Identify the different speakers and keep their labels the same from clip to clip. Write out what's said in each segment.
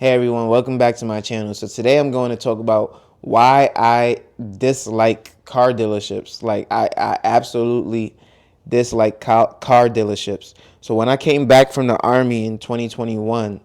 Speaker 1: Hey everyone, welcome back to my channel. So today I'm going to talk about why I dislike car dealerships. I absolutely dislike car dealerships. So when I came back from the army in 2021,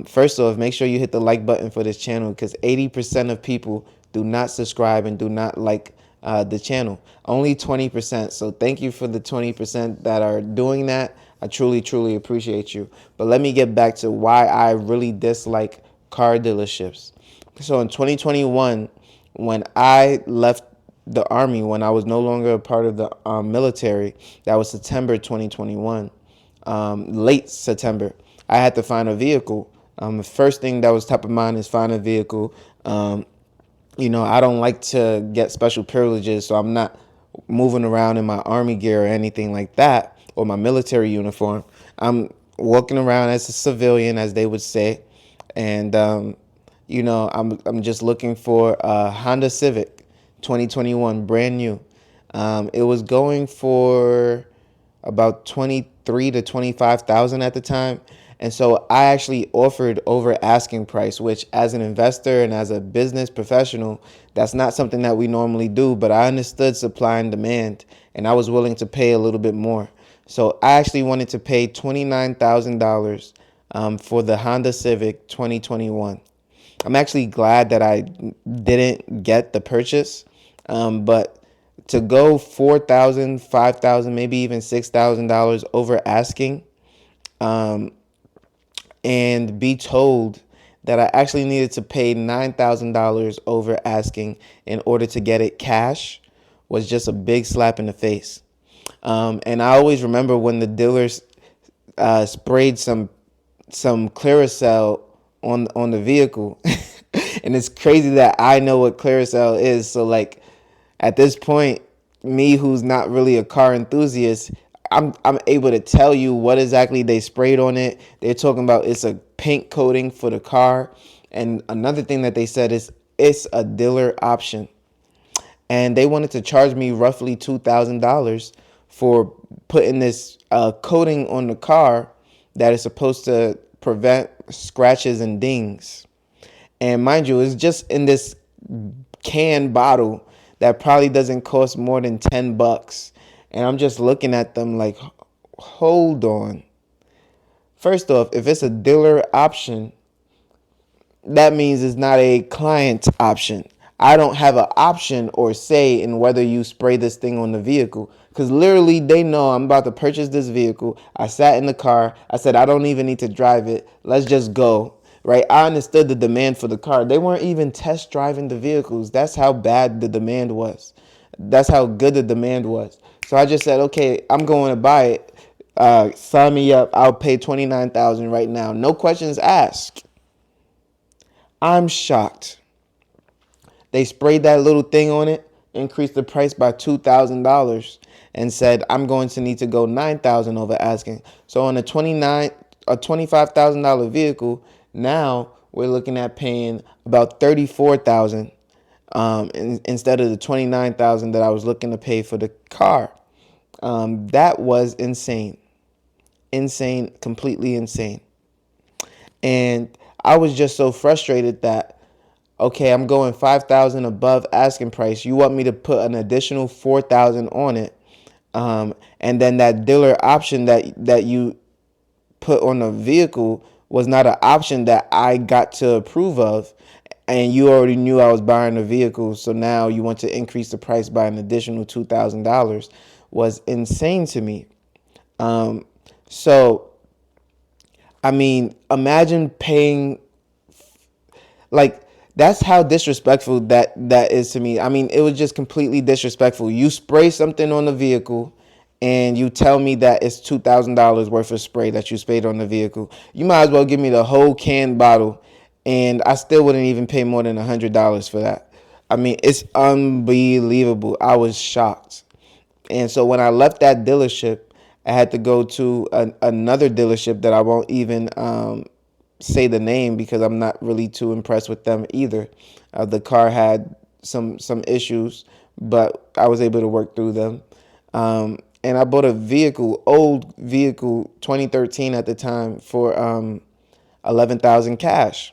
Speaker 1: first off, make sure you hit the like button for this channel because 80% of people do not subscribe and do not like the channel. Only 20%. So thank you for the 20% that are doing that. I truly, truly appreciate you. But let me get back to why I really dislike car dealerships. So in 2021, when I left the army, when I was no longer a part of the military, that was September 2021, late September, I had to find a vehicle. The first thing that was top of mind is find a vehicle. I don't like to get special privileges, so I'm not moving around in my army gear or anything like that, or my military uniform. I'm walking around as a civilian, as they would say, and I'm just looking for a Honda Civic 2021, brand new. It was going for about 23 to 25,000 at the time. And so I actually offered over asking price, which as an investor and as a business professional, that's not something that we normally do, but I understood supply and demand and I was willing to pay a little bit more. So I actually wanted to pay $29,000 for the Honda Civic 2021. I'm actually glad that I didn't get the purchase, but to go 4,000, 5,000, maybe even $6,000 over asking, and be told that I actually needed to pay $9,000 over asking in order to get it cash was just a big slap in the face. And I always remember when the dealers sprayed some Claricel on the vehicle. And it's crazy that I know what Claricel is. So like at this point, me who's not really a car enthusiast, I'm able to tell you what exactly they sprayed on it. They're talking about it's a paint coating for the car. And another thing that they said is it's a dealer option. And they wanted to charge me roughly $2,000 for putting this coating on the car that is supposed to prevent scratches and dings. And mind you, it's just in this can bottle that probably doesn't cost more than $10. And I'm just looking at them like, hold on. First off, if it's a dealer option, that means it's not a client option. I don't have an option or say in whether you spray this thing on the vehicle because literally they know I'm about to purchase this vehicle. I sat in the car. I said, I don't even need to drive it. Let's just go. Right. I understood the demand for the car. They weren't even test driving the vehicles. That's how bad the demand was. That's how good the demand was. So I just said, okay, I'm going to buy it. Sign me up. I'll pay $29,000 right now. No questions asked. I'm shocked. They sprayed that little thing on it, increased the price by $2,000, and said I'm going to need to go $9,000 over asking. So on a $25,000 vehicle, now we're looking at paying about $34,000 instead of the $29,000 that I was looking to pay for the car. That was insane, completely insane. And I was just so frustrated that, okay, I'm going 5,000 above asking price. You want me to put an additional 4,000 on it, and then that dealer option that you put on the vehicle was not an option that I got to approve of, and you already knew I was buying the vehicle. So now you want to increase the price by an additional $2,000 was insane to me. So I mean, imagine paying like that's how disrespectful that is to me. I mean, it was just completely disrespectful. You spray something on the vehicle and you tell me that it's $2,000 worth of spray that you sprayed on the vehicle. You might as well give me the whole can bottle and I still wouldn't even pay more than $100 for that. I mean, it's unbelievable. I was shocked. And so when I left that dealership, I had to go to another dealership that I won't even say the name because I'm not really too impressed with them either. The car had some issues, but I was able to work through them. And I bought a vehicle, old vehicle, 2013 at the time, for 11,000 cash.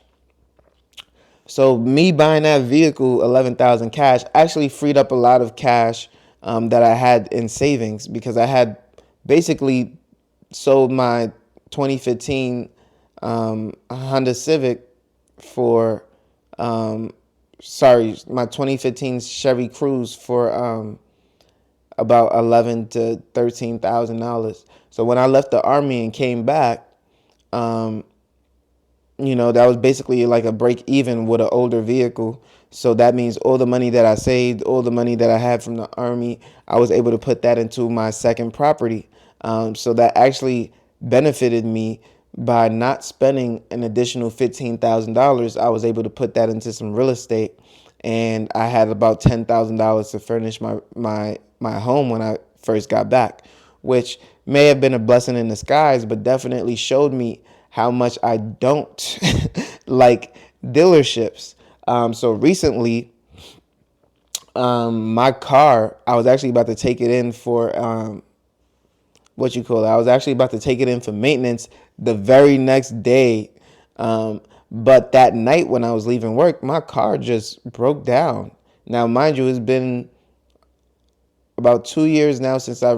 Speaker 1: So me buying that vehicle, 11,000 cash, actually freed up a lot of cash that I had in savings, because I had basically sold my 2015 Honda Civic for, my 2015 Chevy Cruze for about $11,000 to $13,000. So when I left the Army and came back, that was basically like a break even with an older vehicle. So that means all the money that I saved, all the money that I had from the Army, I was able to put that into my second property. So that actually benefited me by not spending an additional $15,000. I was able to put that into some real estate, and I had about $10,000 to furnish my home when I first got back, which may have been a blessing in disguise, but definitely showed me how much I don't like dealerships. So recently, my car, I was actually about to take it in for I was actually about to take it in for maintenance the very next day. But that night when I was leaving work, my car just broke down. Now, mind you, it's been about 2 years now since I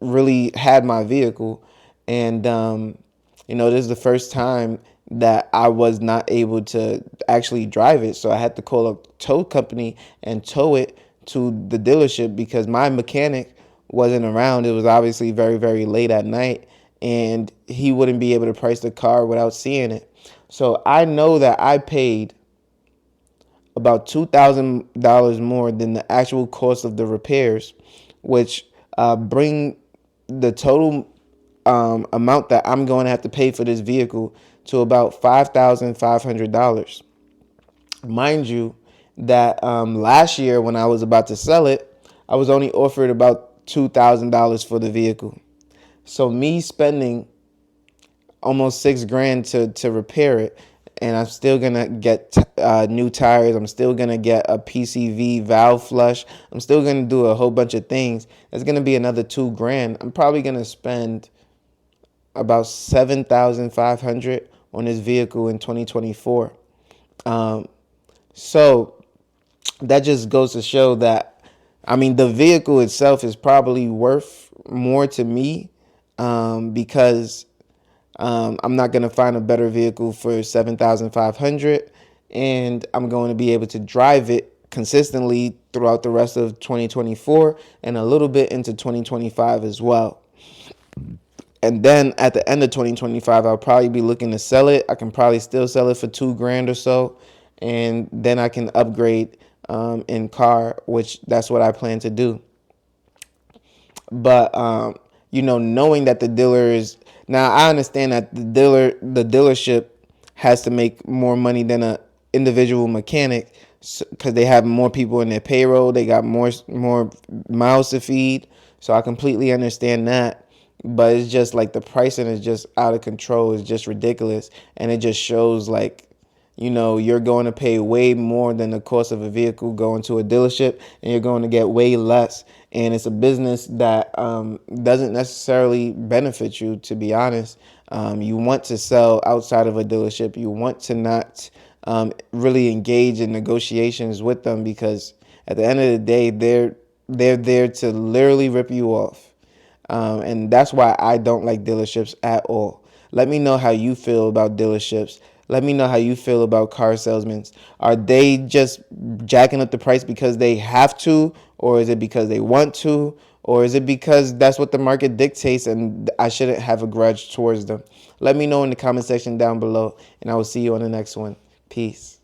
Speaker 1: really had my vehicle. And, this is the first time that I was not able to actually drive it. So I had to call a tow company and tow it to the dealership because my mechanic wasn't around. It was obviously very, very late at night, and he wouldn't be able to price the car without seeing it. So I know that I paid about $2,000 more than the actual cost of the repairs, which bring the total amount that I'm going to have to pay for this vehicle to about $5,500. Mind you, that last year when I was about to sell it, I was only offered about $2,000 for the vehicle. So me spending almost $6,000 to repair it, and I'm still gonna get new tires. I'm still gonna get a PCV valve flush. I'm still gonna do a whole bunch of things. It's gonna be another $2,000. I'm probably gonna spend about $7,500 on this vehicle in 2024. So that just goes to show that, the vehicle itself is probably worth more to me, because I'm not going to find a better vehicle for $7,500, and I'm going to be able to drive it consistently throughout the rest of 2024 and a little bit into 2025 as well. And then at the end of 2025, I'll probably be looking to sell it. I can probably still sell it for $2,000 or so, and then I can upgrade in car, which that's what I plan to do. But knowing that the dealer is now, I understand that the dealership has to make more money than a individual mechanic, because they have more people in their payroll. They got more mouths to feed. So I completely understand that. But it's just like the pricing is just out of control. It's just ridiculous. And it just shows like, you're going to pay way more than the cost of a vehicle going to a dealership, and you're going to get way less. And it's a business that doesn't necessarily benefit you, to be honest. You want to sell outside of a dealership. You want to not really engage in negotiations with them, because at the end of the day, they're there to literally rip you off. And that's why I don't like dealerships at all. Let me know how you feel about dealerships. Let me know how you feel about car salesmen. Are they just jacking up the price because they have to, or is it because they want to, or is it because that's what the market dictates and I shouldn't have a grudge towards them? Let me know in the comment section down below, and I will see you on the next one. Peace.